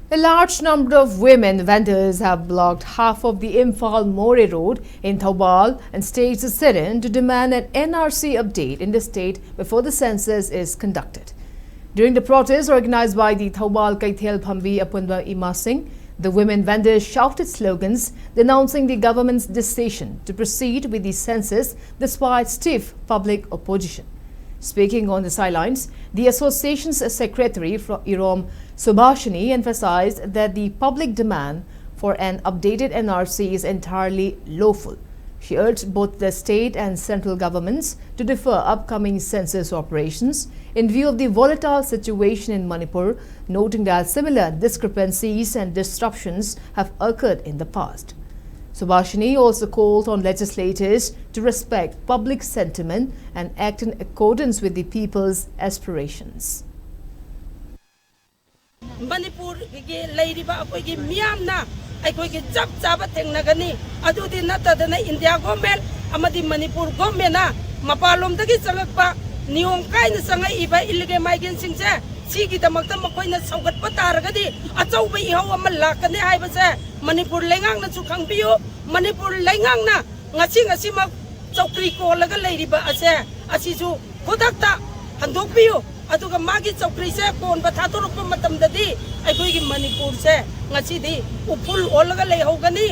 A large number of women vendors have blocked half of the Imphal More Road in Thoubal and staged a sit-in to demand an NRC update in the state before the census is conducted. During the protest organized by the Thoubal Kaithel Phambi Apunba Ima Singh, the women vendors shouted slogans denouncing the government's decision to proceed with the census despite stiff public opposition. Speaking on the sidelines, the association's secretary Irom Subhashini emphasized that the public demand for an updated NRC is entirely lawful. She urged both the state and central governments to defer upcoming census operations in view of the volatile situation in Manipur, noting that similar discrepancies and disruptions have occurred in the past. Subhashini also called on legislators to respect public sentiment and act in accordance with the people's aspirations. Manipur ke lairiba akoi ki miyamna akoi ki jab jaba tengnagani adudi natadana India government amadi Manipur government na mapalom dagi sangakpa niyom kaina sanga iba illegal migrant singse sigi damakta makoina saugatpa taragadi achauba ihaw ama lakane haibase Manipur lengang na sukhang biyo Manipur lengang na ngasi mak chokri ko laga lairiba ase asisu khodakta handok biyo aduga magi chokri se kon ba thatorok pa matam dadi ai koi gi Manipur se ngasi di upul olaga lei hogani